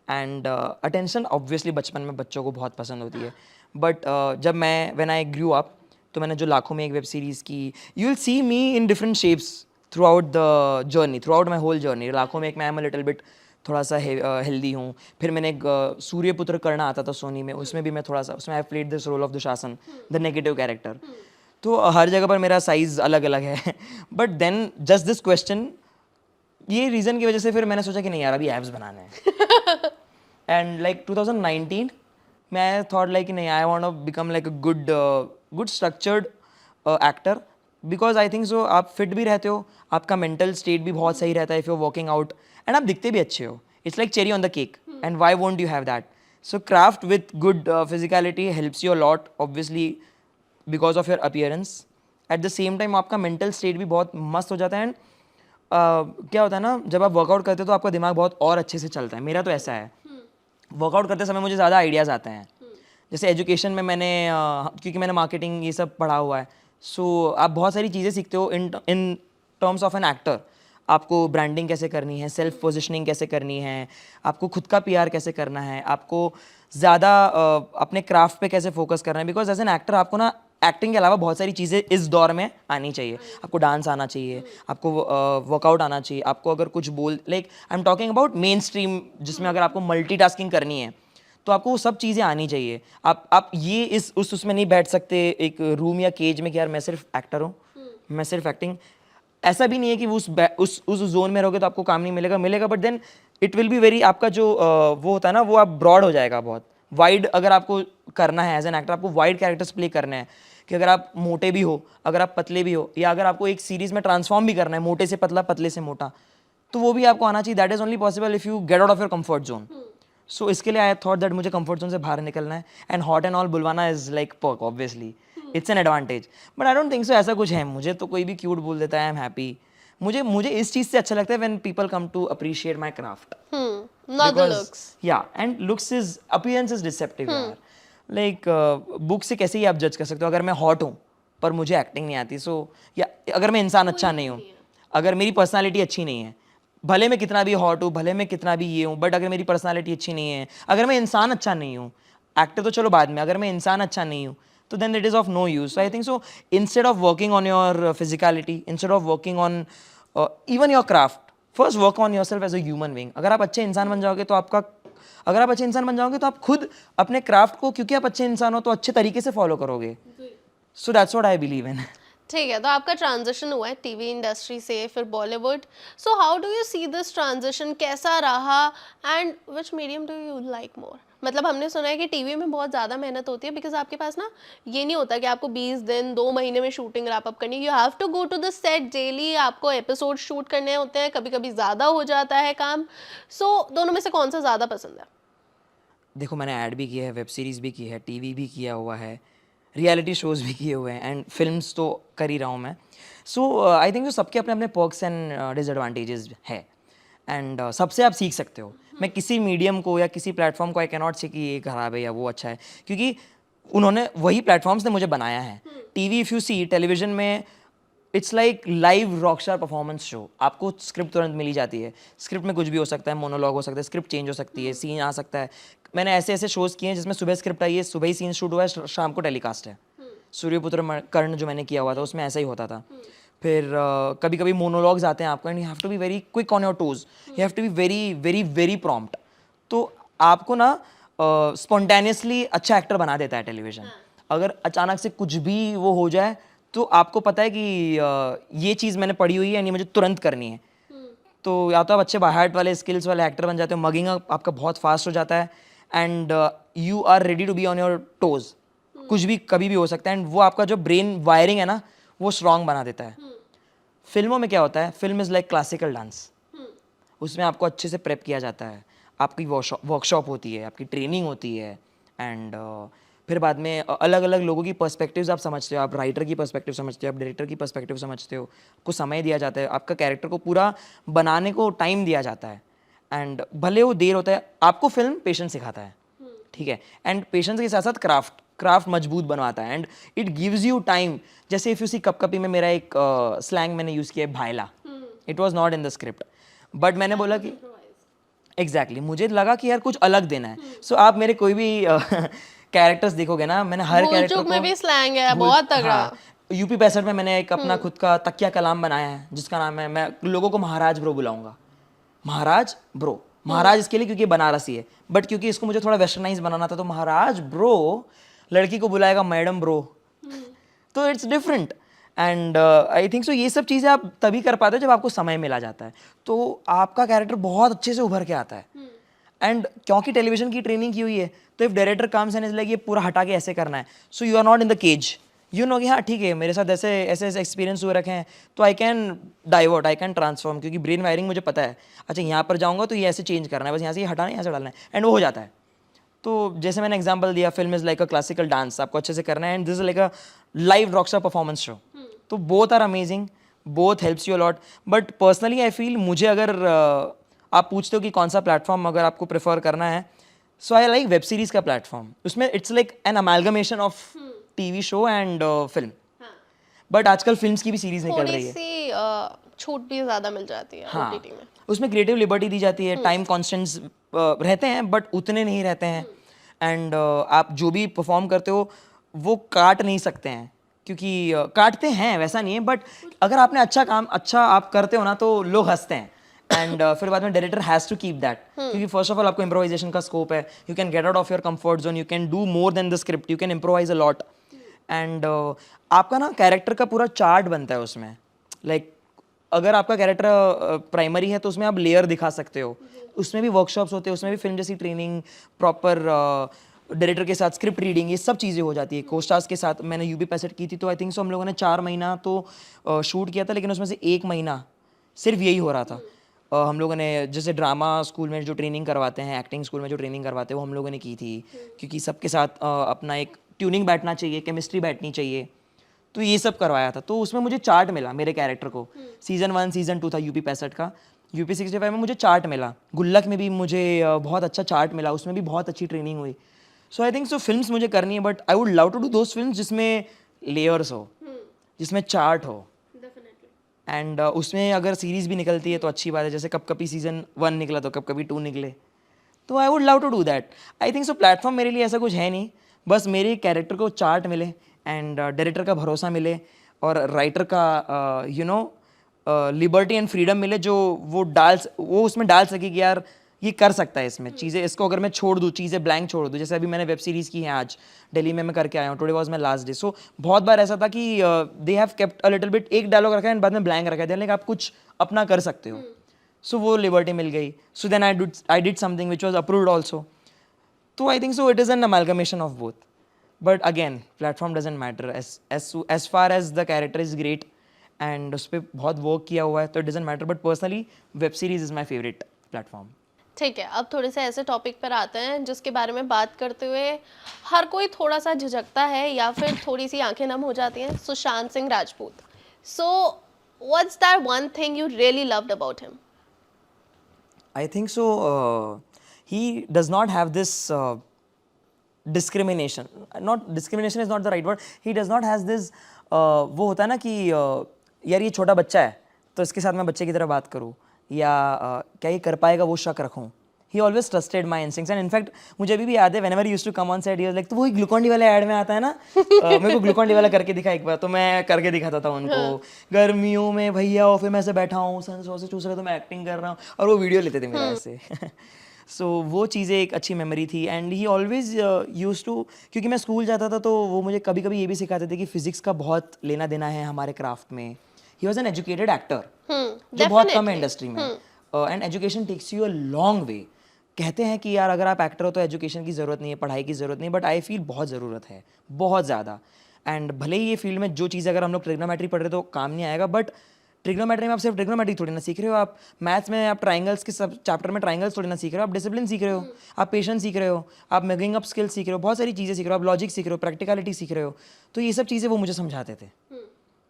एंड अटेंशन ऑब्वियसली बचपन में बच्चों को बहुत पसंद होती है. बट जब मैं व्हेन आई ग्रू अप, तो मैंने जो लाखों में एक वेब सीरीज़ की, you will see me in different shapes throughout the journey, throughout my whole journey. लाखों में एक मैं एम अ लिटिल बिट थोड़ा सा हेल्दी हूँ. फिर मैंने एक सूर्यपुत्र करना आता था सोनी में, उसमें भी मैं थोड़ा सा, उसमें I played this role of Dushasan, the negative character. तो हर जगह पर मेरा साइज़ अलग अलग है. But then just this question, ये रीज़न की वजह से फिर मैंने सोचा कि नहीं यार अभी एब्स बनाने हैं. एंड लाइक 2019 मैं थॉट लाइक नहीं, I want to become like a good structured actor, because I think so आप फिट भी रहते हो, आपका मेंटल स्टेट भी बहुत सही रहता है if you working out, and आप दिखते भी अच्छे हो. It's like cherry on the cake, and why won't you have that. So craft with good physicality helps you a lot obviously because of your appearance. At the same time आपका मेंटल स्टेट भी बहुत मस्त हो जाता है. एंड क्या होता है ना, जब आप वर्कआउट करते हो तो आपका दिमाग बहुत और अच्छे से चलता है. मेरा तो ऐसा है, वर्कआउट करते समय मुझे ज़्यादा आइडियाज़ आते हैं. जैसे एजुकेशन में मैंने क्योंकि मैंने मार्केटिंग ये सब पढ़ा हुआ है, सो आप बहुत सारी चीज़ें सीखते हो in terms of an actor. आपको ब्रांडिंग कैसे करनी है, सेल्फ पोजिशनिंग कैसे करनी है, आपको खुद का पीआर कैसे करना है, आपको ज़्यादा अपने क्राफ्ट पे कैसे फोकस करना है. बिकॉज एज एन एक्टर आपको ना एक्टिंग के अलावा बहुत सारी चीज़ें इस दौर में आनी चाहिए. आपको डांस आना चाहिए, आपको वर्कआउट आना चाहिए, आपको अगर कुछ बोल like I am talking about main stream, जिसमें अगर आपको मल्टीटास्किंग करनी है तो आपको वो सब चीज़ें आनी चाहिए. आप ये इस उसमें नहीं बैठ सकते एक रूम या केज में कि यार मैं सिर्फ एक्टर हूँ, मैं सिर्फ एक्टिंग. ऐसा भी नहीं है कि उस जोन में रहोगे तो आपको काम नहीं मिलेगा, but then it will be very, आपका जो वो होता है ना वो आप ब्रॉड हो जाएगा बहुत वाइड. अगर आपको करना है एज एन एक्टर, आपको वाइड कैरेक्टर्स प्ले करने हैं, कि अगर आप मोटे भी हो, अगर आप पतले भी हो, या अगर आपको एक सीरीज में ट्रांसफॉर्म भी करना है मोटे से पतला, पतले से मोटा, तो वो भी आपको आना चाहिए. That is only possible if you get out of your comfort zone. So इसके लिए आई थॉट दैट मुझे कंफर्ट जोन से बाहर निकलना है. एंड हॉट एंड ऑल बुलवाना is like perk, obviously it's an advantage, but I don't think so ऐसा कुछ है. मुझे तो कोई भी क्यूट बोल देता है, आई एम हैप्पी. मुझे इस चीज़ से अच्छा लगता है when people come to appreciate my craft. Not the looks. Yeah, and looks is appearance is deceptive यार. Like बुक से कैसे ही आप जज कर सकते हो. अगर मैं हॉट हूँ पर मुझे एक्टिंग नहीं आती, सो या अगर मैं इंसान अच्छा नहीं हूँ, अगर मेरी पर्सनालिटी अच्छी नहीं है, भले मैं कितना भी हॉट हूँ, भले मैं कितना भी ये हूँ, बट अगर मेरी पर्सनालिटी अच्छी नहीं है, अगर मैं इंसान अच्छा नहीं हूँ, एक्टर तो चलो बाद में, अगर मैं इंसान अच्छा नहीं हूँ तो then it is of no use. So I think so instead of working on your physicality, instead of working on even your craft, first work on yourself as a human being. अगर आप अच्छे इंसान बन जाओगे तो आप खुद अपने क्राफ्ट को, क्योंकि आप अच्छे इंसान हो तो अच्छे तरीके से फॉलो करोगे. So that's what I believe in. ठीक है, तो आपका ट्रांजिशन हुआ है टीवी इंडस्ट्री से फिर Bollywood. So how do you see this transition, कैसा रहा, and which medium do you like more? मतलब हमने सुना है कि टीवी में बहुत ज़्यादा मेहनत होती है, बिकॉज आपके पास ना ये नहीं होता कि आपको 20 दिन 2 महीने में शूटिंग रैप अप करनी. You have to go to the set daily, आपको एपिसोड शूट करने होते हैं, कभी कभी ज़्यादा हो जाता है काम. सो दोनों में से कौन सा ज़्यादा पसंद है? देखो मैंने ऐड भी किया है, वेब सीरीज़ भी की है, टीवी भी किया हुआ है. रियलिटी शोज़ भी किए हुए हैं एंड फिल्म्स तो कर ही रहा हूँ मैं. सो आई थिंक सबके अपने अपने पर्क्स एंड डिसएडवांटेजेस है एंड सबसे आप सीख सकते हो. मैं किसी मीडियम को या किसी प्लेटफॉर्म को आई कैन नॉट से कि ये खराब है या वो अच्छा है, क्योंकि उन्होंने वही प्लेटफॉर्म्स ने मुझे बनाया है. TV if you see television में it's like live rockstar performance show. आपको स्क्रिप्ट तुरंत मिली जाती है. स्क्रिप्ट में कुछ भी हो सकता है, मोनोलॉग हो सकता है, स्क्रिप्ट चेंज हो सकती है, सीन आ सकता है. मैंने ऐसे ऐसे शोज़ किए हैं जिसमें सुबह स्क्रिप्ट आई है, सुबह ही सीन शूट हुआ है, शाम को टेलीकास्ट है. सूर्यपुत्र कर्ण जो मैंने किया हुआ था उसमें ऐसा ही होता था. फिर कभी कभी मोनोलॉग्स आते हैं आपको and you have to be very quick on your toes, you have to be very very very prompt. तो आपको ना स्पॉन्टेनियसली अच्छा एक्टर बना देता है टेलीविजन. अगर अचानक से कुछ भी वो हो जाए तो आपको पता है कि ये चीज़ मैंने पढ़ी हुई है एंड ये मुझे तुरंत करनी है. तो या तो आप अच्छे बाय हार्ट वाले स्किल्स वाले एक्टर बन जाते हो, मगिंग आपका बहुत फास्ट हो जाता है and you are ready to be on your toes. कुछ भी कभी भी हो सकता है एंड वो आपका जो ब्रेन वायरिंग है ना वो स्ट्रांग बना देता है. फिल्मों में क्या होता है, film is like classical dance. उसमें आपको अच्छे से प्रेप किया जाता है, आपकी वर्कशॉप होती है, आपकी ट्रेनिंग होती है एंड फिर बाद में अलग अलग लोगों की पर्सपेक्टिव्स आप समझते हो. आप राइटर की पर्सपेक्टिव समझते हो, आप डायरेक्टर की पर्सपेक्टिव समझते हो. आपको समय दिया जाता है, आपका कैरेक्टर को पूरा बनाने को टाइम दिया जाता है एंड भले वो देर होता है, आपको फिल्म पेशेंस सिखाता है. ठीक है, एंड पेशेंस के साथ साथ क्राफ्ट मजबूत बनवाता है and it gives you time. जैसे इफ़ यू सी कपकपी में मेरा एक स्लैंग मैंने यूज़ किया है भायला. It was not in the script but मैंने बोला कि एग्जैक्टली मुझे लगा कि यार कुछ अलग देना है. सो आप मेरे कोई भी कैरेक्टर्स देखोगे ना, मैंने हर कैरेक्टर भूलचूक को में भी स्लैंग है बहुत तगड़ा. यूपी 65 में मैंने एक अपना खुद का तकिया कलाम बनाया है जिसका नाम है, मैं लोगों को महाराज ब्रो बुलाऊंगा. महाराज ब्रो, महाराज इसके लिए क्योंकि बनारसी है, बट क्योंकि इसको मुझे थोड़ा वेस्टर्नाइज बनाना था तो महाराज ब्रो लड़की को बुलाएगा मैडम ब्रो. तो it's different and I think सो ये सब चीज़ें आप तभी कर पाते हो जब आपको समय मिला जाता है. तो आपका कैरेक्टर बहुत अच्छे से उभर के आता है एंड क्योंकि टेलीविजन की ट्रेनिंग की हुई है तो if director comes and is like ये पूरा हटा के ऐसे करना है, so you are not in the cage. You know कि हाँ ठीक है, मेरे साथ ऐसे ऐसे ऐसे एक्सपीरियंस हुए रखे हैं तो I can divert, I can transform, क्योंकि ब्रेन वायरिंग मुझे पता है. अच्छा यहाँ पर जाऊँगा तो ये ऐसे चेंज करना है, बस यहाँ से ये हटाना है, यहाँ से डालना है एंड वो हो जाता है. तो जैसे मैंने एग्जांपल दिया, film is like a classical dance, आपको अच्छे से करना है and this is like a live rockstar performance show. तो both are amazing, both helps you a lot. But personally I feel मुझे अगर आप पूछते हो कि कौन सा प्लेटफॉर्म अगर आपको प्रेफर करना है, so I like web series का प्लेटफॉर्म. उसमें it's like an amalgamation of TV show and film. But आजकल फिल्म्स की भी सीरीज निकल थोड़ी रही है. सी छूट भी ज्यादा मिल जाती है हाँ, ओटीटी में. उसमें क्रिएटिव लिबर्टी दी जाती है, टाइम कॉन्स्टेंट्स रहते हैं बट उतने नहीं रहते हैं एंड आप जो भी परफॉर्म करते हो वो काट नहीं सकते हैं, क्योंकि काटते हैं वैसा नहीं है, बट अगर आपने अच्छा आप करते हो ना तो लोग हंसते हैं एंड फिर बाद में director has to keep that, क्योंकि फर्स्ट ऑफ ऑल आपको इम्प्रोवाइजेशन का स्कोप है. You can get out of your comfort zone, you can do more than the script, you can improvise a lot and आपका ना कैरेक्टर का पूरा चार्ट बनता है उसमें. लाइक अगर आपका कैरेक्टर प्राइमरी है तो उसमें आप लेयर दिखा सकते हो. उसमें भी वर्कशॉप्स होते हैं, उसमें भी फिल्म जैसी ट्रेनिंग, प्रॉपर डायरेक्टर के साथ स्क्रिप्ट रीडिंग, ये सब चीज़ें हो जाती है. कोस्टार्स के साथ मैंने यूपी 65 की थी तो आई थिंक सो हम लोगों ने 4 महीना तो शूट किया था, लेकिन उसमें से 1 महीना सिर्फ यही हो रहा था. हम लोगों ने जैसे ड्रामा स्कूल में जो ट्रेनिंग करवाते हैं, एक्टिंग स्कूल में जो ट्रेनिंग करवाते हैं वो हम लोगों ने की थी, क्योंकि सबके साथ अपना एक ट्यूनिंग बैठना चाहिए, केमिस्ट्री बैठनी चाहिए. तो ये सब करवाया था. तो उसमें मुझे चार्ट मिला मेरे कैरेक्टर को. सीजन 1 सीजन 2 था यूपी 65 का. यूपी 65 में मुझे चार्ट मिला. गुल्लक में भी मुझे बहुत अच्छा चार्ट मिला, उसमें भी बहुत अच्छी ट्रेनिंग हुई. सो आई थिंक सो फिल्म्स मुझे करनी है, but I would love to do those films जिसमें लेयर्स हो, जिसमें चार्ट हो एंड उसमें अगर सीरीज भी निकलती है तो अच्छी बात है. जैसे कभी सीजन 1 निकला तो कभी 2 निकले, तो I would love to do that. I think so platform मेरे लिए ऐसा कुछ है नहीं, बस मेरे कैरेक्टर को चार्ट मिले एंड डायरेक्टर का भरोसा मिले और राइटर का you know liberty and freedom मिले, जो वो उसमें डाल सके कि यार ये कर सकता है इसमें चीज़ें. इसको अगर मैं छोड़ दूँ, चीज़ें ब्लैंक छोड़ दूँ, जैसे अभी मैंने वेब सीरीज़ की है, आज दिल्ली में मैं करके आया हूँ, today was my last day. So बहुत बार ऐसा था कि they have kept a little bit, एक डायलॉग रखा है एंड बाद में ब्लैंक रखा है, लाइक आप कुछ अपना कर सकते हो. सो वो लिबर्टी मिल गई. So then I did something which was approved also. तो I think so it is an amalgamation of both. But again platform doesn't matter as far as the character is great and उस पर बहुत वर्क किया हुआ है तो इट डजेंट मैटर. But personally web series is my favourite platform. ठीक है, अब थोड़े से ऐसे टॉपिक पर आते हैं जिसके बारे में बात करते हुए हर कोई थोड़ा सा झिझकता है या फिर थोड़ी सी आंखें नम हो जाती हैं। Sushant Singh Rajput, so what's that one thing you really loved about him? I think so. He does not have this discrimination. Not discrimination is not the right word. He does not has this. वो होता है ना कि यार ये छोटा बच्चा है तो इसके साथ मैं बच्चे की तरह बात करूँ या क्या ये कर पाएगा वो शक रखूँ. He always trusted my instincts and in fact मुझे अभी भी याद है whenever he used to come on set he was like तो वही ग्लूकॉन डी वाले ऐड में आता है ना मेरे को ग्लूकॉन डी वाला करके दिखा एक बार तो मैं करके दिखाता था उनको गर्मियों में भैया और फिर मैं ऐसे बैठा हूँ सन से चूस रहा तो मैं एक्टिंग कर रहा हूँ और वो वीडियो लेते थे मेरा ऐसे सो वो चीज़ें एक अच्छी मेमोरी थी and he always use to क्योंकि मैं स्कूल जाता था तो वो मुझे कभी कभी ये भी सिखाते थे कि फिजिक्स का बहुत लेना देना है हमारे क्राफ्ट में. He was an educated actor जो बहुत कम है इंडस्ट्री में and education takes you a long way. कहते हैं कि यार अगर आप एक्टर हो तो एजुकेशन की ज़रूरत नहीं है पढ़ाई की ज़रूरत नहीं बट आई फील बहुत ज़रूरत है बहुत ज़्यादा. एंड भले ही ये फील्ड में जो चीज़ अगर हम लोग ट्रिग्नोमेट्री पढ़ रहे तो काम नहीं आएगा बट ट्रिग्नोमेट्री में आप सिर्फ ट्रिग्नोमेट्री थोड़ी ना सीख रहे हो. आप मैथ्स में आप ट्राइंगल्स के सब चैप्टर में ट्राइंगल्स थोड़ी ना सीख रहे हो. आप डिसिप्लिन सीख रहे हो आप पेशेंस सीख रहे हो आप मेकिंग अप स्किल्स सीख रहे हो बहुत सारी चीज़ें सीख रहे हो आप लॉजिक सीख रहे हो प्रैक्टिकलिटी सीख रहे हो. तो ये सब चीज़ें वो मुझे समझाते थे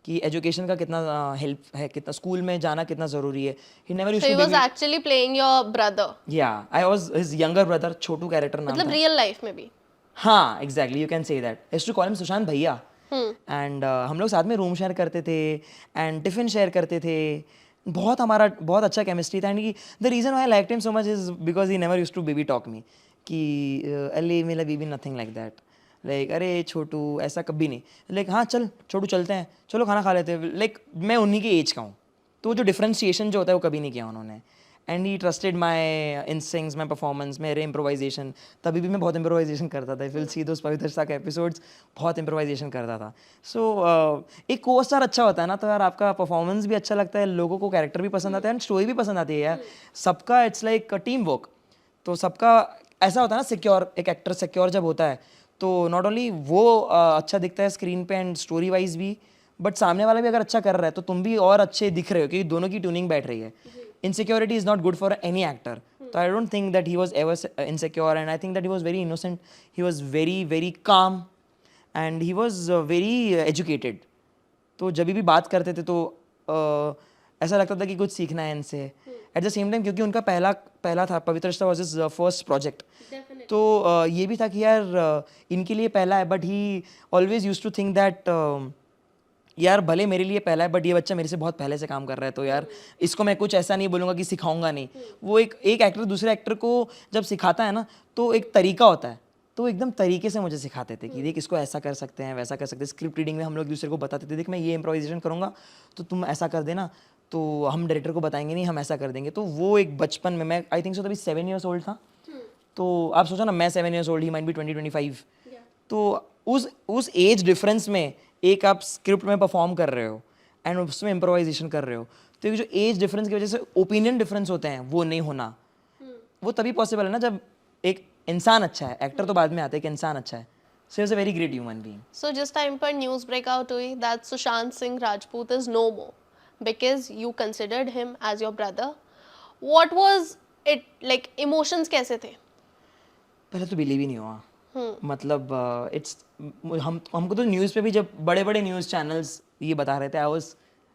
कि एजुकेशन का कितना हेल्प है कितना स्कूल में जाना कितना ज़रूरी है. He never used So he to was actually playing your brother, या I was his younger brother Chotu character नाम मतलब था. रियल लाइफ में भी. हाँ exactly you can say that. I used to call him Sushant भैया एंड हम लोग साथ में रूम शेयर करते थे एंड टिफिन शेयर करते थे. बहुत हमारा बहुत अच्छा केमिस्ट्री था and the reason I like him so much is because he never used to baby talk me कि अले मेरा baby nothing like that like अरे छोटू ऐसा कभी नहीं. लाइक हाँ चल छोटू चलते हैं चलो खाना खा लेते हैं. लाइक मैं उन्हीं के एज का हूँ तो जो डिफ्रेंशिएशन जो होता है वो कभी नहीं किया उन्होंने. And he trusted my instincts my performance मेरे इम्प्रोवाइजेशन. तभी भी मैं बहुत इम्प्रोवाइजेशन करता था. विल सी दोस पवित्रता के एपिसोड्स बहुत इम्प्रोवाइजेशन करता था. सो एक को स्टार अच्छा होता है ना तो यार आपका परफॉर्मेंस भी अच्छा लगता है लोगों को कैरेक्टर भी पसंद आता है एंड स्टोरी भी पसंद आती है यार. सबका इट्स लाइक टीम वर्क. तो सबका ऐसा होता है ना सिक्योर एक एक्टर सिक्योर जब होता है तो नॉट ओनली वो अच्छा दिखता है स्क्रीन पे एंड स्टोरी वाइज भी बट सामने वाला भी अगर अच्छा कर रहा है तो तुम भी और अच्छे दिख रहे हो क्योंकि दोनों की ट्यूनिंग बैठ रही है. Insecurity is not good for any actor. So I don't think that he was ever insecure and I think that he was very innocent. He was very very calm and he was very educated. तो जब भी बात करते थे तो ऐसा लगता था कि कुछ सीखना है इनसे. एट द सेम टाइम क्योंकि उनका पहला था पवित्र रिश्ता वाज हिज फर्स्ट प्रोजेक्ट तो ये भी था कि यार इनके लिए पहला है but he always use to think that यार भले मेरे लिए पहला है बट ये बच्चा मेरे से बहुत पहले से काम कर रहा है तो यार इसको मैं कुछ ऐसा नहीं बोलूँगा कि सिखाऊंगा नहीं. वो एक एक्टर दूसरे एक्टर को जब सिखाता है ना तो एक तरीका होता है तो एकदम तरीके से मुझे सिखाते थे कि देख इसको ऐसा कर सकते हैं वैसा कर सकते हैं. स्क्रिप्ट रीडिंग में हम लोग दूसरे को बताते थे देख मैं ये इम्प्रोवाइजेशन करूँगा तो तुम ऐसा कर देना तो हम डायरेक्टर को बताएंगे नहीं हम ऐसा कर देंगे. तो वो एक बचपन में मैं आई थिंक सो तभी 7 years old था. तो आप सोचो ना मैं 7 years old he might be 20-25 तो उस एज डिफरेंस में एक आप स्क्रिप्ट में परफॉर्म कर रहे हो एंड उसमें इम्प्रोवाइजेशन कर रहे हो तो ये जो एज डिफरेंस की वजह से ओपिनियन डिफरेंस होते हैं वो नहीं होना. वो तभी पॉसिबल है ना जब एक इंसान अच्छा है. एक्टर तो बाद में आता है कि इंसान अच्छा है. So is a very great human being. So जिस टाइम पर न्यूज़ ब्रेकआउट हुई that Sushant Singh Rajput is no more because you considered him as your brother, what was it like? Emotions कैसे थे? पहले तो बिलीव ही नहीं हुआ. मतलब इट्स हमको तो न्यूज़ पे भी जब बड़े बड़े न्यूज़ चैनल्स ये बता रहे थे I was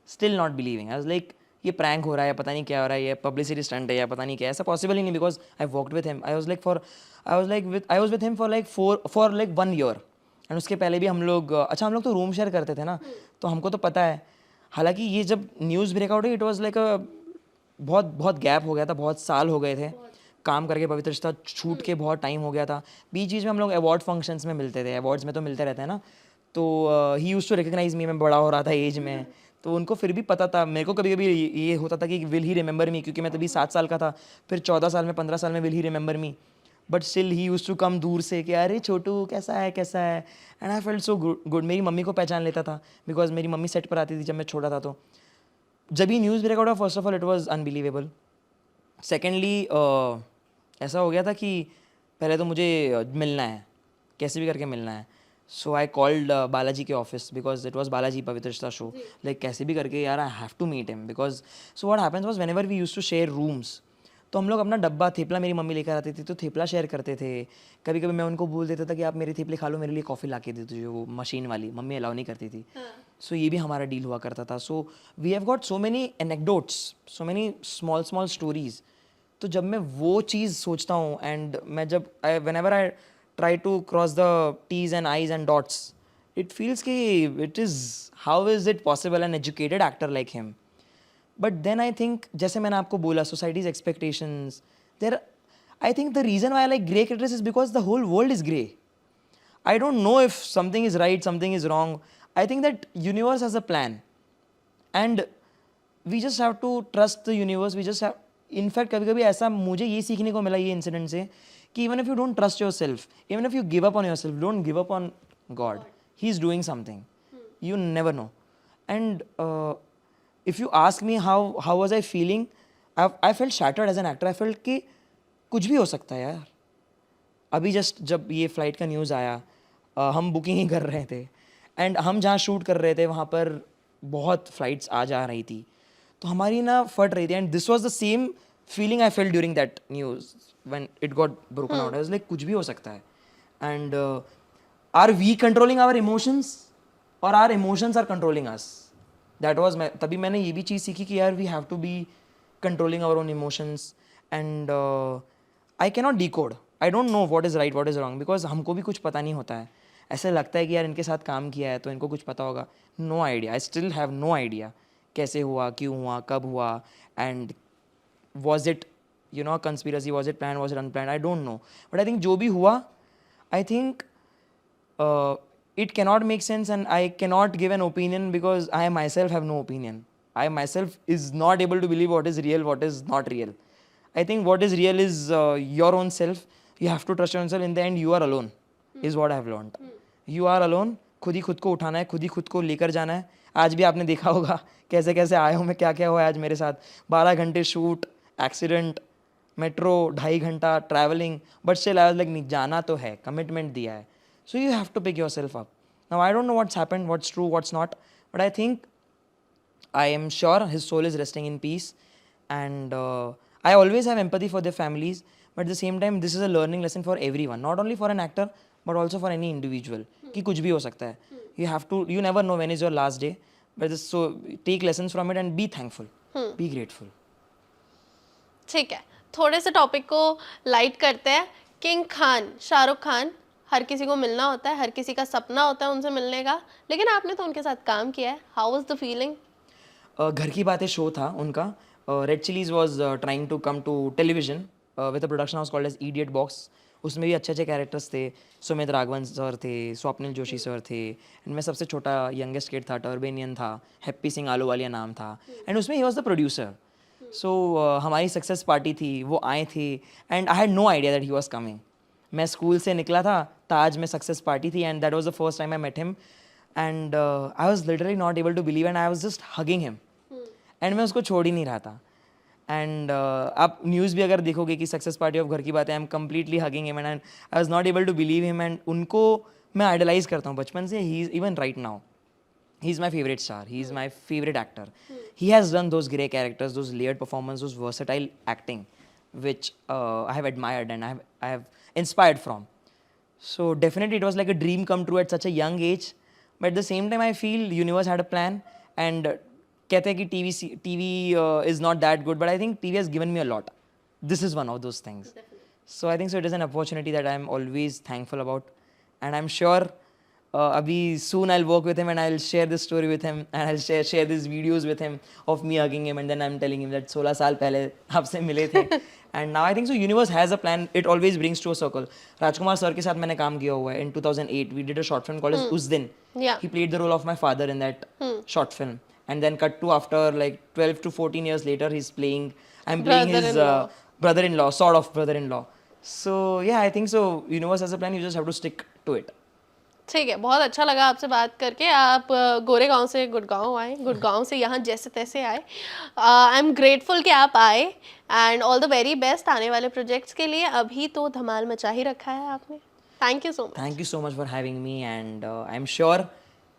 still not believing. I was like ये प्रैंक हो रहा है या पता नहीं क्या हो रहा है ये पब्लिसिटी स्टंट है या पता नहीं क्या. ऐसा पॉसिबल ही नहीं because I worked with him. I was with him for like 1 year and उसके पहले भी हम लोग अच्छा हम लोग तो रूम शेयर करते थे ना तो हमको तो पता है. हालांकि ये जब न्यूज़ ब्रेकआउट हुई इट वाज लाइक बहुत गैप हो गया था. बहुत साल हो गए थे काम करके पवित्र रिश्ता छूट के बहुत टाइम हो गया था. बीच में हम लोग अवार्ड फंक्शंस में मिलते थे. अवार्ड्स में तो मिलते रहते हैं ना तो ही यूज्ड टू रिकग्नाइज मी. मैं बड़ा हो रहा था एज में तो उनको फिर भी पता था. मेरे को कभी कभी ये होता था कि विल ही रिमेंबर मी क्योंकि मैं तभी 7 साल का था. फिर 14 साल में 15 साल में will he remember me but still he used to come दूर से कि अरे छोटू कैसा है and I felt so good. मेरी मम्मी को पहचान लेता था बिकॉज मेरी मम्मी सेट पर आती थी जब मैं छोटा था. तो जब ही न्यूज़ ब्रेकआउट हुआ first of all it was unbelievable. Secondly ऐसा हो गया था कि पहले तो मुझे मिलना है कैसे भी करके मिलना है. सो आई कॉल्ड बालाजी के office because it was Balaji Pavitra Rishta show. Like कैसे भी करके यार I have to meet him because so what happens was whenever we used to share rooms तो हम लोग अपना डब्बा थेपला मेरी मम्मी लेकर आती थी तो थेपला शेयर करते थे। कभी कभी मैं उनको बोल देता था कि आप मेरी थेपले खा लो, मेरे लिए कॉफ़ी ला के दे दो, जो वो मशीन वाली मम्मी अलाउ नहीं करती थी। सो ये भी हमारा डील हुआ करता था। So we have got so many anecdotes, so many small small stories. तो जब मैं वो चीज़ सोचता हूँ एंड मैं जब whenever I try to cross the T's and I's and dots, it feels कि it is how is it possible an educated actor like him. But then I think, जैसे मैंने आपको बोला, society's expectations, there I think the reason why I like grey characters is because the whole world is grey. I don't know if something is right, something is wrong. I think that universe has a plan, and we just have to trust the universe. We just have, in fact, कभी कभी ऐसा मुझे ये सीखने को मिला ये इंसिडेंट से कि even if you don't trust yourself, even if you give up on yourself, don't give up on God. He is doing something. You never know. And if you ask me how was I feeling, I felt shattered as an actor. I felt कि कुछ भी हो सकता है यार. अभी जस्ट जब ये फ़्लाइट का न्यूज़ आया, हम बुकिंग ही कर रहे थे एंड हम जहाँ शूट कर रहे थे वहाँ पर बहुत फ़्लाइट्स आ जा रही थी, तो हमारी ना फट रही थी. And this was the same feeling I felt during that news when it got broken out. I was like कुछ भी हो सकता है. And are we controlling our emotions और are emotions are controlling us? That was तभी मैंने ये भी चीज़ सीखी कि यार we have to be controlling our own emotions. And I cannot decode, I don't know what is right what is wrong, because हमको भी कुछ पता नहीं होता है. ऐसे लगता है कि यार इनके साथ काम किया है तो इनको कुछ पता होगा. No idea, I still have no idea कैसे हुआ, क्यों हुआ, कब हुआ, and was it you know conspiracy, was it plan, was it unplan, I don't know. But I think जो भी हुआ, I think it cannot make sense and I cannot give an opinion because I myself have no opinion. I myself is not able to believe what is real, what is not real. I think what is real is your own self. You have to trust yourself. In the end, you are alone, is what I have learned. You are alone. खुद ही खुद को उठाना है, खुद ही खुद को लेकर जाना है. आज भी आपने देखा होगा कैसे कैसे आया हूँ मैं, क्या क्या हुआ है आज मेरे साथ. 12 घंटे शूट, एक्सीडेंट, मेट्रो 2.5 घंटा travelling, but still I was like जाना तो है, कमिटमेंट दिया है. So you have to pick yourself up. Now I don't know what's happened, what's true, what's not, but I think I am sure his soul is resting in peace. And I always have empathy for their families, but at the same time this is a learning lesson for everyone, not only for an actor but also for any individual. कि कुछ भी हो सकता है. You have to, you never know when is your last day, but so take lessons from it and be thankful, be grateful. ठीक है, थोड़े से टॉपिक को लाइट करते हैं. किंग खान, शाहरुख खान, हर किसी को मिलना होता है, हर किसी का सपना होता है उनसे मिलने का, लेकिन आपने तो उनके साथ काम किया है. How was the feeling? घर की बातें शो था उनका. Red Chillies was trying to come to television with a production house called as Idiot Box. उसमें भी अच्छे अच्छे कैरेक्टर्स थे. सुमित राघवन सर थे, स्वप्निल जोशी सर थे, एंड मैं सबसे छोटा यंगेस्ट किड था, टर्बेनियन था, हैप्पी सिंह आलूवालिया नाम था, एंड उसमें he was the producer. So हमारी सक्सेस पार्टी थी, वो आए थे and I had no idea that he was coming. मैं स्कूल से निकला था, ताज में सक्सेस पार्टी थी, and that was the first time I met him, and I was literally not able to believe and I was just hugging him, and मैं उसको छोड़ ही नहीं रहा था. एंड आप न्यूज़ भी अगर देखोगे कि सक्सेस पार्टी ऑफ घर की बातें, I am completely hugging him and I was not able to believe him. And उनको मैं आइडलाइज करता हूँ बचपन से. He is even right now, he is my favorite star, he is my favorite actor. He has done those grey characters, those layered performances, those versatile acting, which I have admired and I have inspired from. So definitely it was like a dream come true at such a young age, but at the same time I feel universe had a plan. And कहते हैं कि TV is not that good, but I think TV has given me a lot. This is one of those things. So I think so it is an opportunity that I am always thankful about, and I'm sure अभी soon I'll work with him and I'll share this story with him and I'll share these videos with him of me hugging him and then I'm telling him that 16 साल पहले आपसे मिले थे. And now I think so universe has a plan, it always brings to a circle. Rajkumar sir के साथ मैंने काम किया हुआ है. In 2008 we did a short film called as उस दिन. Yeah. He played the role of my father in that short film, and then cut to after like 12 to 14 years later I'm playing his brother-in-law, sort of brother-in-law. So yeah, I think so universe has a plan, you just have to stick to it. ठीक है, बहुत अच्छा लगा आपसे बात करके. आप गोरेगांव से गुड़गांव आए, गुड़गांव से यहाँ जैसे तैसे आए. आई एम ग्रेटफुल कि आप आए and all the very best आने वाले प्रोजेक्ट्स के लिए. अभी तो धमाल मचा ही रखा है आपने. Thank you so much. Thank you so much for having me, and I'm sure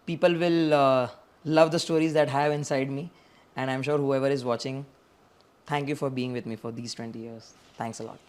people will love the stories that I have inside me, and I'm sure whoever is watching Thank you for being with me for these 20 years. Thanks a lot.